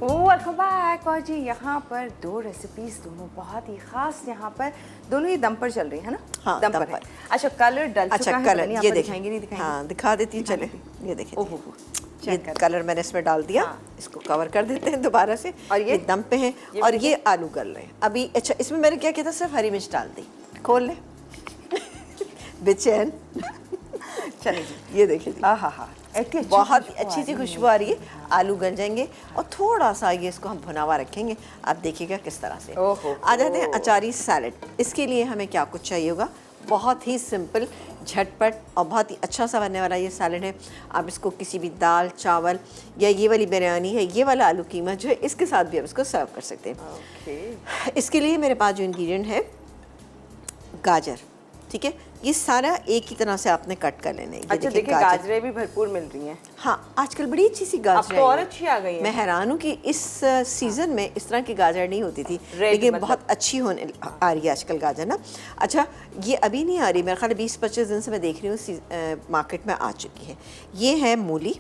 Welcome back. और जी यहाँ पर 2 रेसिपीज, दोनों बहुत ही खास, यहाँ पर दोनों ही दम पर चल रही है ना? हाँ, दम दम पर है। पर। अच्छा, कलर डल चुका अच्छा है, कलर बनी, ये आपको देखेंगे, दिखाएंगे नहीं दिखाएंगे? हाँ दिखा देती हूँ, चले ये देखिए। ओहो, ये कलर मैंने इसमें डाल दिया। हाँ। इसको कवर कर देते हैं दोबारा से। और ये दम पे है और ये आलू गल रहे हैं अभी। अच्छा, इसमें मैंने क्या किया था, सिर्फ हरी मिर्च डाल दी। खोल ले बेचैन। चलिए जी, ये देखिए जी, बहुत अच्छी सी खुशबू आ रही है। आलू गल जाएंगे और थोड़ा सा ये इसको हम भुना हुआ रखेंगे। आप देखिएगा किस तरह से। ओहो। आ जाते हैं अचारी सैलड। इसके लिए हमें क्या कुछ चाहिए होगा, बहुत ही सिंपल, झटपट और बहुत ही अच्छा सा बनने वाला ये सैलड है। आप इसको किसी भी दाल, चावल या ये वाली बिरयानी है, ये वाला आलू कीमा जो है, इसके साथ भी आप इसको सर्व कर सकते हैं। ओके। इसके लिए मेरे पास जो इंग्रेडिएंट है, गाजर, ठीक है, ये सारा एक ही तरह से आपने कट कर लेना है। ये अच्छा, देखिए गाजरें भी भरपूर मिल रही हैं। हाँ, आजकल बड़ी अच्छी सी गाजर अब तो और अच्छी आ गई है। मैं हैरान हूँ कि इस सीजन में इस तरह की गाजर नहीं होती थी, Red लेकिन मतलब। बहुत अच्छी होने आ रही है आजकल गाजर ना। अच्छा, ये अभी नहीं आ रही, मेरे ख्याल 20-25 दिन से मैं देख रही हूँ मार्केट में आ चुकी है। ये है मूली,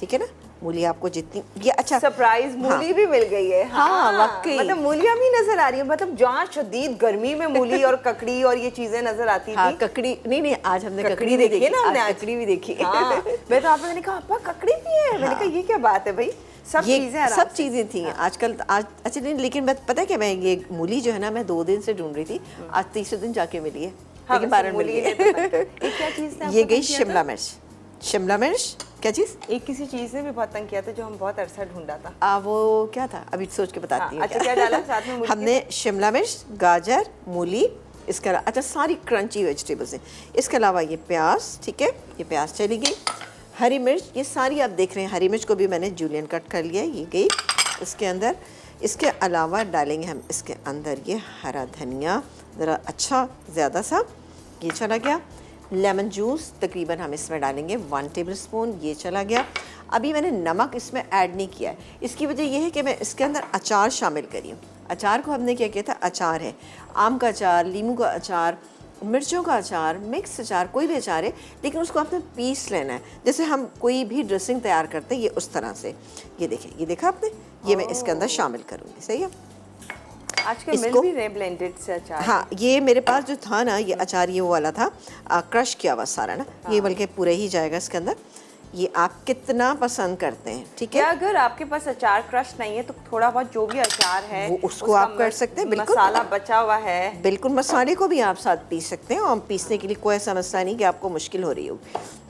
ठीक है ना, मूली आपको जितनी ये अच्छा सरप्राइज मूली भी मिल गई है। हाँ, वाकई। मतलब मूलियाँ भी नजर आ रही है, मतलब जहाँ शदीद गर्मी में मूली और ककड़ी और ये चीजें नजर आती हाँ, थी। ककड़ी नहीं, आज हमने ककड़ी देखी ना, हमने आज आज। ककड़ी भी देखी। हाँ, मैं तो आप मैंने कहा अप्पा ककड़ी भी है, मैंने कहा ये क्या बात है भाई, सब ये चीजें आराम सब से। चीज़ें थी आजकल। आज अच्छा नहीं, लेकिन पता है क्या, मैं ये मूली जो है ना, मैं 2 दिन से ढूंढ रही थी, आज तीसरे दिन जाके मिली है। हाँ, लेकिन वैसे बारह मूली मिली ने तो है। ये क्या चीज़ ने ये आपको गई तंग किया शिमला था? मिर्च। शिमला मिर्च क्या चीज़? एक किसी चीज ने भी बहुत तंग किया था जो हम बहुत अरसा ढूंढा था। वो क्या था, अभी सोच के बताती हूँ। हाँ, अच्छा, क्या डाला साथ में मूली के? हमने शिमला मिर्च, गाजर, मूली, इसका अच्छा सारी क्रंची वेजिटेबल्स हैं। इसके अलावा ये प्याज, ठीक है, ये प्याज चली गई। हरी मिर्च, ये सारी आप देख रहे हैं, हरी मिर्च को भी मैंने जूलियन कट कर लिया है, ये गई इसके अंदर। इसके अलावा डालेंगे हम इसके अंदर ये हरा धनिया, ज़रा अच्छा ज़्यादा सा, ये चला गया। लेमन जूस तकरीबन हम इसमें डालेंगे 1 टेबलस्पून, ये चला गया। अभी मैंने नमक इसमें ऐड नहीं किया है, इसकी वजह यह है कि मैं इसके अंदर अचार शामिल करी हूँ। अचार को हमने क्या किया था, अचार है, आम का अचार, लीमू का अचार, मिर्चों का अचार, मिक्स अचार, कोई भी अचार है, लेकिन उसको आपने पीस लेना है, जैसे हम कोई भी ड्रेसिंग तैयार करते हैं, ये उस तरह से। ये देखिए, ये देखा आपने, ये मैं इसके अंदर शामिल करूँगी, सही है। आज के मिल भी रहे ब्लेंडेड से अचार। हाँ, ये मेरे पास जो था ना, ये अचार ये वो वाला था, क्रश किया हुआ सारा ना, ये बल्कि पूरे ही जाएगा इसके अंदर। ये आप कितना पसंद करते हैं, ठीक है। क्या अगर आपके पास अचार क्रश नहीं है तो थोड़ा बहुत जो भी अचार है वो उसको उसका आप कर सकते हैं, बिल्कुल। मसाला बचा हुआ है, बिल्कुल, मसाले को भी आप साथ पीस सकते हैं, और पीसने के लिए कोई ऐसा मसला नहीं कि आपको मुश्किल हो रही हो।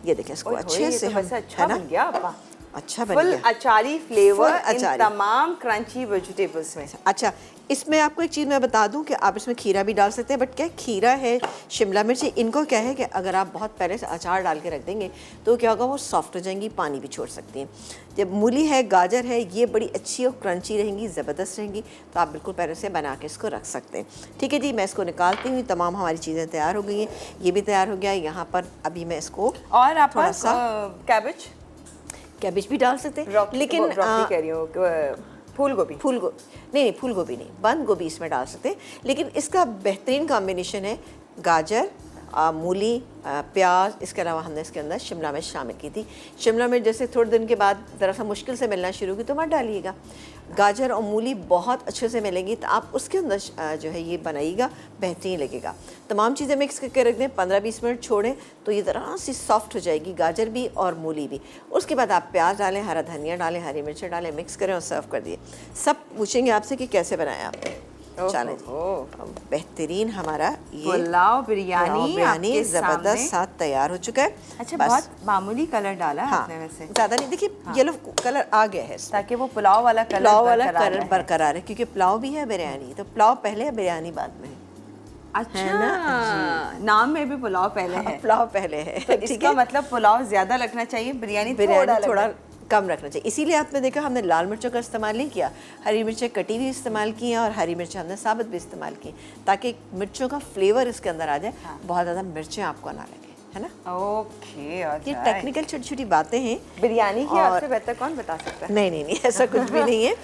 ये देखें, इसको अच्छे से हम, वैसे अच्छा है ना, बन गया आपका। अच्छा बन फुल गया। अचारी फ्लेवर Full इन अचारी। तमाम क्रंची वेजिटेबल्स में। अच्छा, इसमें आपको एक चीज़ मैं बता दूं कि आप इसमें खीरा भी डाल सकते हैं, बट क्या है, खीरा है, शिमला मिर्च है, इनको क्या है कि अगर आप बहुत पहले से अचार डाल के रख देंगे तो क्या होगा, वो सॉफ्ट हो जाएंगी, पानी भी छोड़ सकती हैं। जब मूली है, गाजर है, ये बड़ी अच्छी और क्रंची रहेंगी, ज़बरदस्त रहेंगी, तो आप बिल्कुल पहले से बना के इसको रख सकते हैं। ठीक है जी, मैं इसको निकालती हूँ। तमाम हमारी चीज़ें तैयार हो गई हैं, ये भी तैयार हो गया। यहाँ पर अभी मैं इसको और आप थोड़ा सा कैबेज भी डाल सकते हैं, लेकिन ब्रोकली कह रही हूँ, फूल गोभी नहीं, फूल गोभी नहीं, बंद गोभी इसमें डाल सकते हैं। लेकिन इसका बेहतरीन कॉम्बिनेशन है गाजर, मूली, प्याज, इसके अलावा हमने इसके अंदर शिमला मिर्च शामिल की थी। शिमला मिर्च जैसे थोड़े दिन के बाद ज़रा सा मुश्किल से मिलना शुरू की तो मत डालिएगा। गाजर और मूली बहुत अच्छे से मिलेंगी तो आप उसके अंदर जो है ये बनाइएगा, बेहतरीन लगेगा। तमाम चीज़ें मिक्स करके रख दें, 15-20 मिनट छोड़ें तो ये ज़रा सी सॉफ्ट हो जाएगी, गाजर भी और मूली भी। उसके बाद आप प्याज डालें, हरा धनिया डालें, हरी मिर्चें डालें, मिक्स करें और सर्व कर दिए। सब पूछेंगे आपसे कि कैसे बनाया आपने। चलें जी, बेहतरीन हमारा ये पुलाव बिरयानी ज़बरदस्त साथ तैयार हो चुका है। अच्छा, बहुत मामूली कलर डाला है आपने वैसे, ज़्यादा नहीं। देखिए येलो कलर आ गया है, ताकि वो पुलाव वाला कलर बरकरार है, क्योंकि पुलाव भी है बिरयानी, तो पुलाव पहले है, बिरयानी बाद में है। अच्छा, नाम में भी पुलाव पहले है। पुलाव पहले है, तो इसका मतलब पुलाव ज्यादा लगना चाहिए, बिरयानी थोड़ा कम रखना चाहिए। इसीलिए आपने देखा हमने लाल मिर्चों का इस्तेमाल नहीं किया, हरी मिर्चें कटी हुई इस्तेमाल की हैं और हरी मिर्चें हमने साबुत भी इस्तेमाल की, ताकि मिर्चों का फ्लेवर इसके अंदर आ जाए। बहुत ज़्यादा मिर्चें आपको ना लगे, है ना। ओके, ये टेक्निकल छोटी छोटी बातें हैं। बिरयानी की आपसे बेहतर कौन बता सकता है? नहीं, ऐसा कुछ भी नहीं है।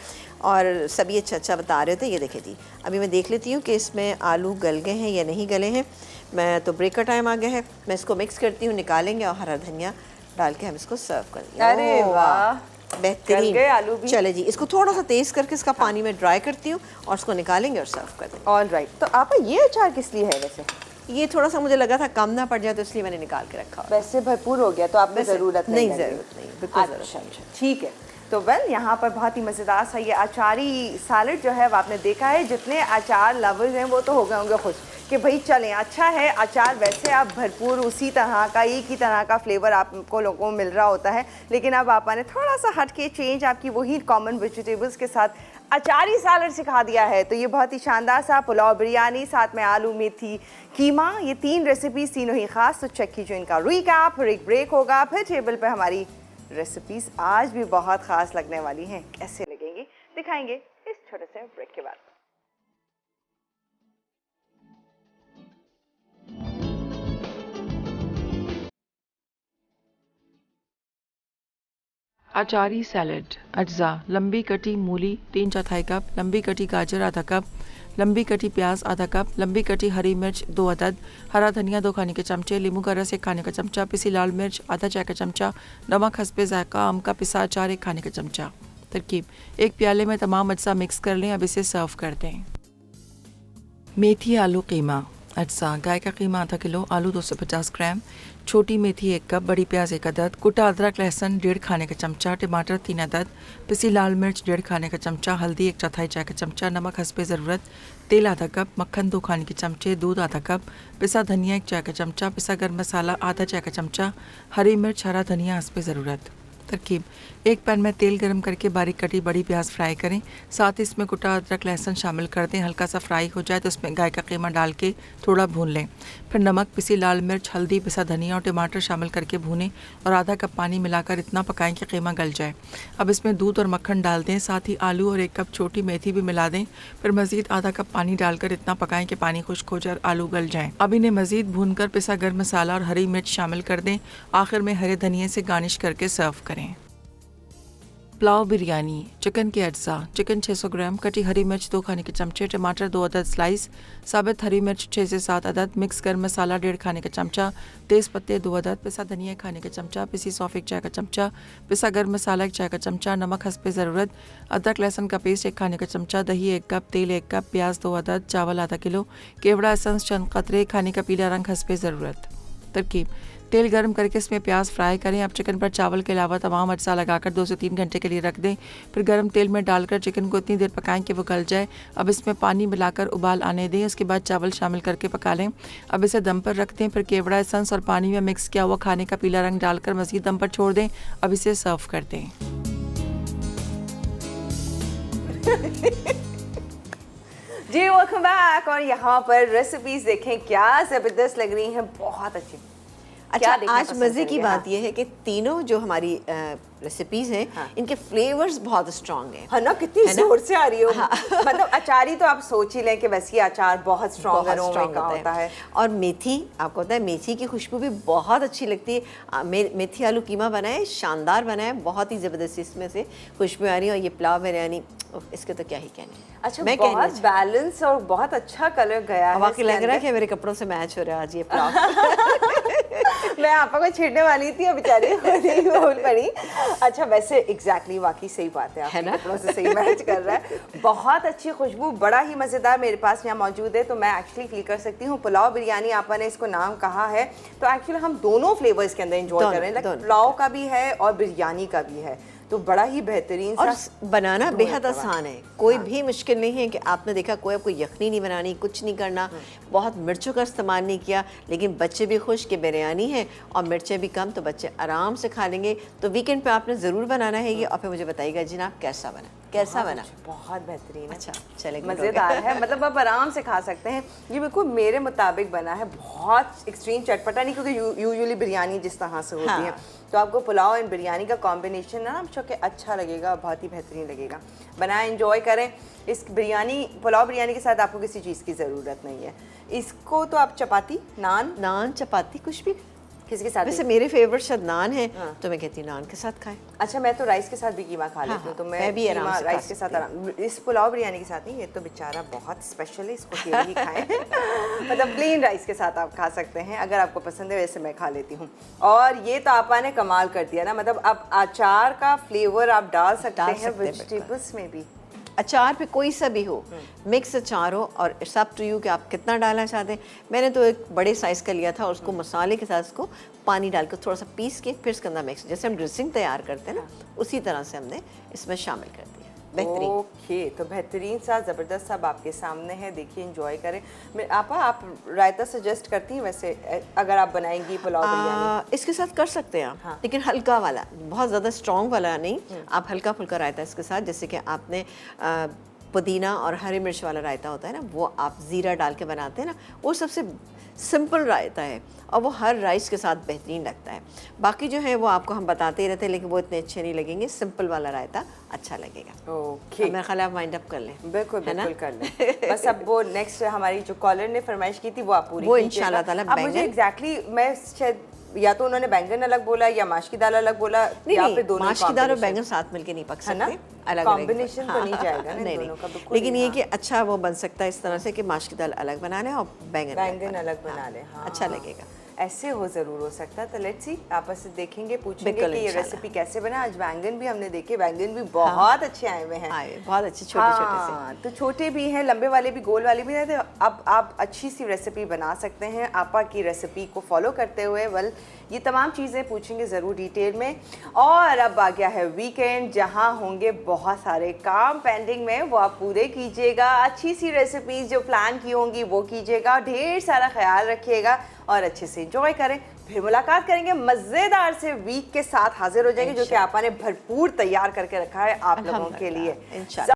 और सभी अच्छा बता रहे थे। ये देखिए जी, अभी मैं देख लेती हूँ कि इसमें आलू गल गए हैं या नहीं गले हैं। मैं तो ब्रेक का टाइम आ गया है, मैं इसको मिक्स करती हूँ, निकालेंगे और हरा धनिया डाल के हम इसको सर्व करेंगे। अरे वाह, बेहतरीन आलू भी। चले जी, इसको थोड़ा सा तेज करके इसका पानी में ड्राई करती हूँ और इसको निकालेंगे और सर्व कर देंगे। All right. तो आप ये अचार किस लिए है वैसे? ये थोड़ा सा मुझे लगा था कम ना पड़ जाए, तो इसलिए मैंने निकाल के रखा। वैसे भरपूर हो गया तो आपको ज़रूरत नहीं, बिल्कुल ज़रूरत नहीं। ठीक है। तो यहाँ पर बहुत ही मज़ेदार सा ये अचारी सैलड जो है वो आपने देखा है। जितने अचार लवर्स हैं वो तो हो गए होंगे खुश कि भाई चलें, अच्छा है अचार। वैसे आप भरपूर उसी तरह का, एक ही तरह का फ्लेवर आपको लोगों को मिल रहा होता है, लेकिन अब आपने थोड़ा सा हट के चेंज आपकी वही कॉमन वेजिटेबल्स के साथ अचारी सैलड सिखा दिया है। तो ये बहुत ही शानदार सा पुलाव बिरयानी, साथ में आलू मेथी कीमा, ये 3 रेसिपीज़ तीनों ही ख़ास। तो चेक कीजिए इनका रिकैप, फिर एक ब्रेक होगा, फिर टेबल पे हमारी रेसिपीज़ आज भी बहुत ख़ास लगने वाली हैं। कैसे लगेंगी दिखाएंगे इस छोटे से ब्रेक के बाद। अचारी सैलड। अज्जा: लंबी कटी मूली 3/4 कप, लंबी कटी गाजर आधा कप, लंबी कटी प्याज आधा कप, लंबी कटी हरी मिर्च 2 अदद, हरा धनिया 2 खाने के चमचे, नींबू का रस 1 खाने का चमचा, पिसी लाल मिर्च आधा चाय का चमचा, नमक हस्बे जायका, आम का पिसा अचार 1 खाने का चमचा। तरकीब: 1 प्याले में तमाम अज्जा मिक्स कर लें। अब इसे सर्व कर दें। मेथी आलू कीमा। अज्जा: गाय का कीमा आधा किलो, आलू 250 ग्राम, छोटी मेथी 1 कप, बड़ी प्याज 1 अदद, कुटा अदरक लहसुन 1.5 खाने का चमचा, टमाटर 3 अदद, पिसी लाल मिर्च 1.5 खाने का चमचा, हल्दी 1/4 चाय का चमचा, नमक हस्बे ज़रूरत, तेल आधा कप, मक्खन 2 खाने के चमचे, दूध आधा कप, पिसा धनिया 1 चाय का चमचा, पिसा गर्म मसाला आधा चाय का चमचा, हरी मिर्च हरा धनिया हस्बे ज़रूरत। तरकीब: 1 पैन में तेल गरम करके बारीक कटी बड़ी प्याज फ्राई करें, साथ ही इसमें कुटा अदरक लहसुन शामिल कर दें। हल्का सा फ्राई हो जाए तो इसमें गाय का कीमा डाल के थोड़ा भून लें। फिर नमक, पिसी लाल मिर्च, हल्दी, पिसा धनिया और टमाटर शामिल करके भूनें और आधा कप पानी मिलाकर इतना पकाएं कि कीमा गल जाए। अब इसमें दूध और मक्खन डाल दें, साथ ही आलू और 1 कप छोटी मेथी भी मिला दें। फिर मज़ीद आधा कप पानी डालकर इतना पकाएं कि पानी खुश्क हो जाए और आलू गल जाएँ। अब इन्हें मज़ीद भूनकर पिसा गर्म मसाला और हरी मिर्च शामिल कर दें। आखिर में हरे धनिये से गार्निश करके सर्व करें। पुलाव बिरयानी। चिकन के अज्जा: चिकन 600 ग्राम, कटी हरी मिर्च 2 खाने के चमचे, टमाटर 2 अदद स्लाइस, साबित हरी मिर्च 6 से 7 अदद, मिक्स गर्म मसाला 1.5 खाने का चमचा, तेज़ पत्ते 2 अदद, पिसा धनिया 1 खाने का चमचा, पिसी सौंफ 1 चाय का चमचा, पिसा गर्म मसाला 1 चाय का चमचा, नमक हस्बे ज़रूरत, अदरक लहसुन का पेस्ट 1 खाने का चमचा, दही 1 कप, तेल 1 कप, प्याज 2 अदद, चावल आधा किलो, केवड़ा एसेंस चंद कतरे, खाने का पीला रंग हस्बे ज़रूरत। तरकीब: तेल गर्म करके इसमें प्याज फ्राई करें। अब चिकन पर चावल के अलावा तमाम अज्जा लगाकर 2 से 3 घंटे के लिए रख दें। फिर गर्म तेल में डालकर चिकन को इतनी देर पकाएं कि वो गल जाए। अब इसमें पानी मिलाकर उबाल आने दें। उसके बाद चावल शामिल करके पका लें। अब इसे दम पर रख दें। फिर केवड़ा एसेंस और पानी में मिक्स किया हुआ खाने का पीला रंग डालकर मज़ीद दम पर छोड़ दें। अब इसे सर्व कर दें। जी वेलकम बैक। और यहाँ पर रेसिपीज देखें क्या ज़बरदस्त लग रही हैं, बहुत अच्छी। अच्छा, देखना आज पसंद मज़े की करेंगे? बात यह है कि तीनों जो हमारी रेसिपीज़ हैं, हाँ। इनके फ्लेवर्स बहुत स्ट्रॉन्ग हैं। है ना, कितनी है ना? जोर से आ रही हो। हाँ। मतलब अचारी तो आप सोच ही लें कि वैसे अचार बहुत स्ट्रॉन्ग बहुत स्ट्रॉन्ग होता है। और मेथी, आपको पता है मेथी की खुशबू भी बहुत अच्छी लगती है। मेथी आलू कीमा बनाए, शानदार बनाए, बहुत ही ज़बरदस्त इसमें से खुशबू आ रही है। और ये पुलाव बिरयानी, इसके तो क्या ही कहने। अच्छा, मैं बहुत बैलेंस और बहुत अच्छा कलर गया है। वाकई लग इसके रहा है अंदर। कि मेरे कपड़ों से मैच हो रहा है आज ये पुलाव। मैं आपा को छेड़ने वाली थी, बेचारी नहीं बोल पड़ी। अच्छा, वैसे एग्जैक्टली वाकई सही बात है, है आपके ना? कपड़ों से सही मैच कर रहा है। बहुत अच्छी खुशबू, बड़ा ही मज़ेदार मेरे पास यहाँ मौजूद है, तो मैं एक्चुअली फील कर सकती हूँ। पुलाव बिरयानी आपा ने इसको नाम कहा है, तो एक्चुअली हम दोनों फ्लेवर्स के अंदर एंजॉय कर रहे हैं। लाइक पुलाव का भी है और बिरयानी का भी है, तो बड़ा ही बेहतरीन और सा बनाना बेहद आसान है। कोई भी मुश्किल नहीं है कि आपने देखा कोई आपको यखनी नहीं बनानी, कुछ नहीं करना, बहुत मिर्चों का इस्तेमाल नहीं किया, लेकिन बच्चे भी खुश कि बिरयानी है और मिर्चें भी कम, तो बच्चे आराम से खा लेंगे। तो वीकेंड पे आपने ज़रूर बनाना है ये, और फिर मुझे बताइएगा जनाब कैसा बना, कैसा बना। बहुत बेहतरीन है। अच्छा, चलेगा, मज़ेदार है, मतलब आप आराम से खा सकते हैं। ये बिल्कुल मेरे मुताबिक बना है, बहुत एक्सट्रीम चटपटा नहीं, क्योंकि यूजुअली बिरयानी जिस तरह से होती है, तो आपको पुलाव एंड बिरयानी का कॉम्बिनेशन ना जो कि अच्छा लगेगा, बहुत ही बेहतरीन लगेगा। बनाएं, एंजॉय करें। इस बिरयानी, पुलाव बिरयानी के साथ आपको किसी चीज़ की ज़रूरत नहीं है। इसको तो आप चपाती, नान, चपाती, कुछ भी किसके साथ? वैसे मेरे फेवरेट शायद नान है, तो मैं कहती हूँ नान के साथ खाएं। अच्छा, मैं तो राइस के साथ भी कीमा खा लेती हूँ, तो मैं भी आराम से राइस के साथ आराम। इस पुलाव बिरयानी के साथ नहीं, ये तो बेचारा बहुत स्पेशल है, इसको केवल ही खाएं। मतलब प्लेन राइस के साथ आप खा सकते हैं, अगर आपको पसंद है, वैसे मैं खा लेती हूँ। और ये तो आपा ने कमाल कर दिया ना, मतलब अब अचार का फ्लेवर आप डाल सकते हैं वेजिटेबल्स में भी। अचार पे कोई सा भी हो, मिक्स अचार हो, और इट्स अप टू यू कि आप कितना डालना चाहते हैं। मैंने तो एक बड़े साइज़ का लिया था और उसको मसाले के साथ उसको पानी डालकर थोड़ा सा पीस के फिर इसके अंदर मिक्स, जैसे हम ड्रेसिंग तैयार करते हैं ना, उसी तरह से हमने इसमें शामिल कर दिया। बेहतरीन। ओके, तो बेहतरीन सा ज़बरदस्त सब आपके सामने है, देखिए एंजॉय करें। आपा, आप रायता सजेस्ट करती हैं वैसे अगर आप बनाएंगी पुलाव बिरयानी? इसके साथ कर सकते हैं आप, हाँ। लेकिन हल्का वाला, बहुत ज़्यादा स्ट्रॉन्ग वाला नहीं। आप हल्का फुल्का रायता इसके साथ, जैसे कि आपने पुदीना और हरी मिर्च वाला रायता होता है ना, वो आप ज़ीरा डाल के बनाते हैं ना, वो सबसे सिंपल रायता है और वो हर राइस के साथ बेहतरीन लगता है। बाकी जो है वो आपको हम बताते ही रहते हैं, लेकिन वो इतने अच्छे नहीं लगेंगे। सिंपल वाला रायता अच्छा लगेगा। ओके, मेरा ख्याल है आप माइंड अप कर लें। बिल्कुल बिल्कुल कर लें। बस अब वो नेक्स्ट हमारी जो कॉलर ने फरमाइश की थी वो आप पूरी वो कीजिएगा। इंशाल्लाह ताला अब मुझे एग्जैक्टली, मैं शायद या तो उन्होंने बैंगन अलग बोला या माश की दाल अलग बोला, या फिर दोनों माश की दाल और बैंगन साथ मिलके नहीं पक है ना? सकते, अलग कॉम्बिनेशन तो नहीं जाएगा ना इन दोनों का, बिल्कुल लेकिन नहीं। ये कि अच्छा वो बन सकता है इस तरह से कि माश की दाल अलग बना लें और बैंगन अलग बना ले। हाँ, अच्छा लगेगा। ऐसे हो ज़रूर हो सकता है। तो लेट्स सी, आपस से देखेंगे, पूछेंगे बिल्कुल कि ये इंशाल्लाह। रेसिपी कैसे बना। आज बैंगन भी हमने देखे, बैंगन भी बहुत अच्छे आए हुए हैं। बहुत अच्छे छोटे छोटे से। हाँ, तो छोटे भी हैं, लंबे वाले भी, गोल वाले भी हैं। तो अब आप अच्छी सी रेसिपी बना सकते हैं आपा की रेसिपी को फॉलो करते हुए। वेल, ये तमाम चीज़ें पूछेंगे ज़रूर डिटेल में। और अब आ गया है वीकेंड, जहाँ होंगे बहुत सारे काम पेंडिंग में, वो आप पूरे कीजिएगा। अच्छी सी रेसिपीज़ जो प्लान की होंगी वो कीजिएगा, ढेर सारा ख्याल रखिएगा और अच्छे से एंजॉय करें। फिर मुलाकात करेंगे मज़ेदार से वीक के साथ, हाजिर हो जाएंगे, जो कि आपा ने भरपूर तैयार करके रखा है आप लोगों के लिए।